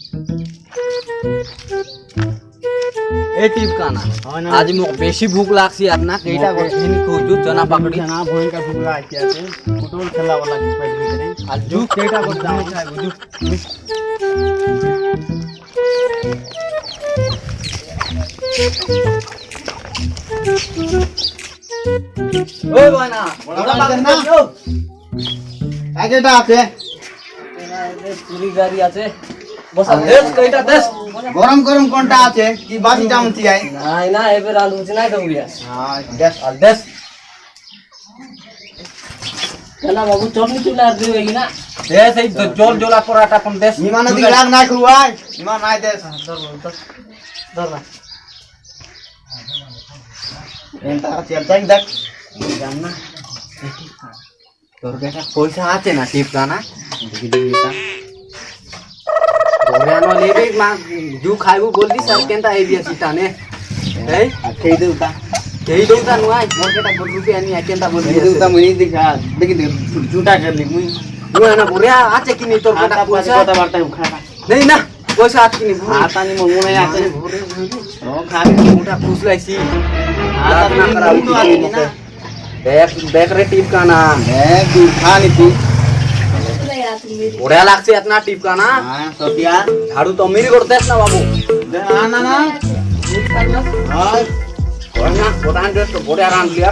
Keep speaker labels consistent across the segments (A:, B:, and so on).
A: ए tip काना आज mock बेसी भूख लागसी अपना केटा गोठिन खोजु चना पकड़ी
B: ना भयंकर भूख लागती है फुटबॉल खेला वाला की पैसे करे
A: आज जू केटा गोठ जाऊ खाए बुझु ओए बाना
B: बड़ा ना আগে আছে
A: পুরি গাড়ি আছে বসা দেশ কেটা দেশ
B: গরম গরম কোনটা আছে কি বাকি চামচি আই
A: নাই না এবে রাল হচ্ছে না দউলিয়া
B: হ্যাঁ দেখ
A: আর দেশ কেলা বাবু চটনি চুলা দিবে কি না দেশ এই জল জলা পরাটা কোন দেশ
B: নিমান দি লাগ না খুয়াই নিমান নাই দেশ
A: ধর না
B: এন্টা চল চাই দেখ
A: জান না তোর বেটা পয়সা আছে না টিপ কানা দেখি দিটা তোরে আনো লেবে মা জু খাইবো বলদি স্যার কেনতা এই দিয়া সিটানে এই
B: খেই দেউতা
A: কেই দউতা নুয়াই মোর কেটা গোট রুপি আনি কেনতা বলদি
B: খেই দেউতা মুই দেখা দেখি জুটা করলি মুই
A: নুয়া না বড়িয়া আছে কি নি তোর বেটা পয়সা
B: কথা বার্তা খানা
A: নেই না পয়সা আছে কি নি
B: আতানি মোর মনে আছে ও খাবি
A: মোটা ফুসলাইছি হাত না করা
B: তো আছে না
A: দেখ দেখ রে টিপ কানা
B: দেখ তুই খা নিতি
A: বড়িয়া লাগছে এতনা টিপ কানা
B: হ্যাঁ সতিয়া
A: ঝাড়ু তো মেরি করতেছ না বাবু
B: না না না হাই
A: না কোটান ড্রেস তো বড়িয়া রান লিয়া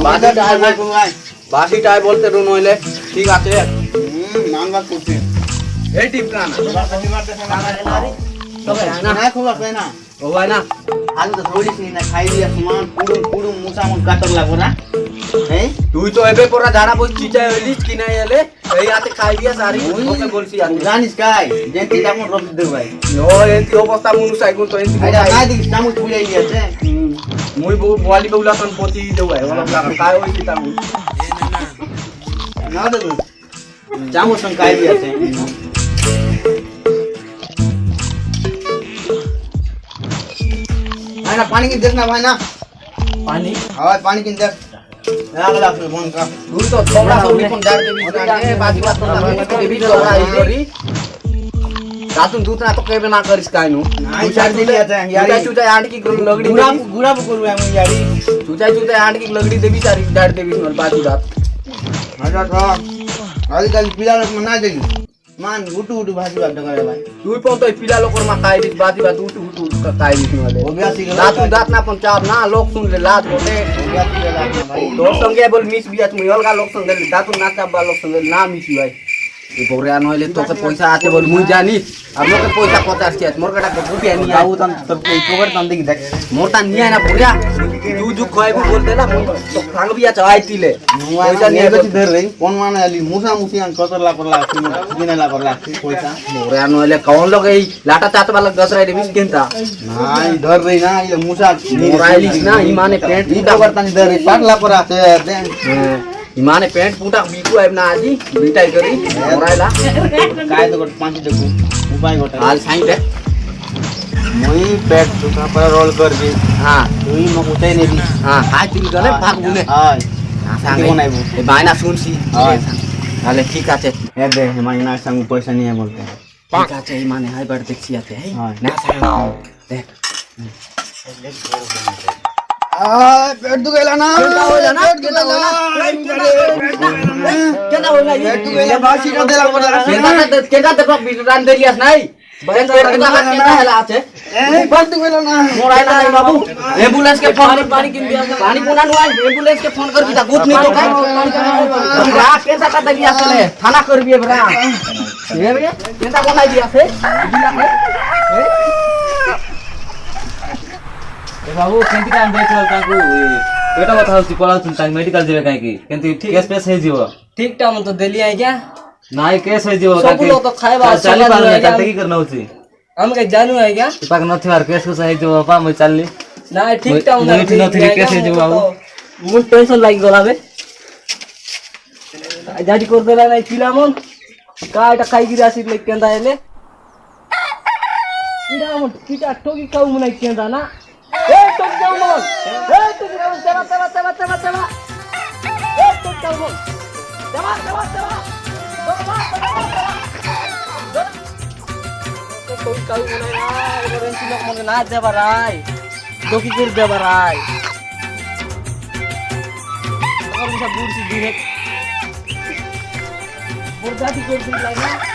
B: বাদা ডাই ভাই ভাই
A: বাসিটাই বলতে রো নইলে ঠিক আছে
B: নানবা করতে
A: এই টিপ কানা তবে না
B: না খুব আছে না
A: ও ভাই না
B: আলু তো ধরিস নি না খাই দিয়া সমান পুরুম পুরুম মুসা মন কাটর লাগো না এই
A: তুই তো এবে পরা ঝাড়া বই চিটাই হইলিস কি নাই এলে এই হাতে খাই দিয়া সারি ওকে বলছি আমি
B: জানিস কাই যে তিটা মন রব দে ভাই
A: ও এতি অবস্থা মুনু সাইগুন তো এতি
B: আইডা নাই দিস নামু পুলাই গিয়েছে
A: মুই বউ বলি বউলা কোন পতি দেউ ভাই ওলা কাই হইছি তামু
B: না দে জামু সং খাই দিয়েছে ভাই না পানি কি দেখ না ভাই না
A: পানি
B: হাওয়া পানি কিন দেখ লাগলা ফোন কা
A: তুই তো তোমরা সব কোন ডার দেবি না এ বাজি বাত তো দেবি তোমরা এই করি রাতুন দুধ না তো কেবে না করিস কাইনু
B: নাই ছাড় দিলি আছে
A: यारी चुचाई आंट की लगड़ी
B: गुड़ा गुड़ा करू हम यारी
A: चुचाई चुचाई आंट की लगड़ी देवी सारी डार देवी नल बाजी रात
B: अच्छा तो आजकल पिला लोग मना देगी मान उठू उठू भाजी बात करे भाई
A: তুই পন তো পিলা লোকর মা খাই দিস বাজি বাত উঠু উঠু খাই দিস নলে
B: ओबियासी के
A: রাতুন দাঁত না পন চাপ না লোক শুনলে লাজ বটে
B: ओबियासी के लाग भाई
A: তোর সঙ্গে বল মিস বিয়া তুমি অলগা লোক সঙ্গে দাঁতুন না চাপ বা লোক সঙ্গে না মিশি ভাই এই বড়িয়া নইলে তোকে পয়সা আছে বল মুই জানি আর মোকে পয়সা কত আসছে মোর কাটা গুপি আনি
B: बाबू तन सब कोई पोकर तन देखी देख
A: মোর তা নিয়ে না বড়িয়া তুই যু খাইবো বলতে না তো ফাঙ্গ বিয়া চাই তিলে
B: पैसा नहीं बेची धर रही कौन माने अली मुसा मुसी अन कतर ला कर ला किने ला कर ला पैसा
A: বড়িয়া নইলে কौन লোক এই লাটা চাত वाला গসরাই দেবিস কেনতা
B: নাই ধর রही ना ये मुसा
A: মোরাইলিস না ইমানে পেন্ট
B: ई पोकर तन धर रही पाट ला पर आते दे
A: ইমানে পেন্ট পুটা বিকু আইব না আজি বিটাই করি মোরাইলা
B: काय तो 5 देखो उपाय गोटा
A: हाल साइन दे
B: मुई पेट दुखा पर रोल कर दी
A: हां
B: तुई म उठै नहीं दी
A: हां हाय তুই গলে ভাগ গুনে
B: हाय
A: সাঙ্গে
B: बनाइबो
A: এই বাইনা শুনছি
B: हाय
A: তাহলে ঠিক আছে
B: ए दे हमारी ना संग पैसा नहीं है बोलते हैं
A: ঠিক আছে এই মানে হাই বার দেখছি আছে এই
B: हाय
A: না সাঙ্গে দেখ
B: पेट दुखेला ना
A: কেটা হইলা না কেটা হইলা কেটা হইলা
B: पेट दुखेला बासी का देला पड़ा
A: কেটা দেখো রান দেলিয়াস নাই বেন কেটা কেটা হেলা আছে
B: ए पेट दुखेला ना
A: मोराइला नहीं बाबू एम्बुलेंस के फोन पानी किन दिया पानी पुना नुआ एम्बुलेंस के फोन कर बिता गुत नहीं तो काय बरा केसा का दिया चले थाना कर बिए बरा ये बे केसा बनाई दिया से
C: ए बाबू केंति काम देखल ताकू पेटा बता होसी पळा तुम ताक मेडिकल जेबे काई की केंति केस पेस हे जीव
A: ठीक टाइम तो देली आई क्या
C: नाइ केस हे जीव
A: सब लोग तो खाएबा
C: चाली पार में ताते की करना होसी
A: हम के जानू है क्या
C: पाक नथि मार केस को सही जीव पा मैं चालली
A: ना ठीक टाइम
C: मुझे नथि केस हे जीव बाबू
A: मुझ टेंशन लागी गला बे जाडी कर देला नहीं पिला मन काटा खाई गिरा सी ले केंदा एले किडा मन किटा टोकी काऊ मन केंदा ना ए टोक जाऊ मन ए टोक जाऊ चला चला चला चला चला ए टोक जाऊ मन चला चला चला তাই মনে না এমার্জেন্সি লোক মনে না দেবারাই দকি করে দেবারাই এখন সব বুড়ছি ডিরেক্ট বুড়দাটি করে দিলাই না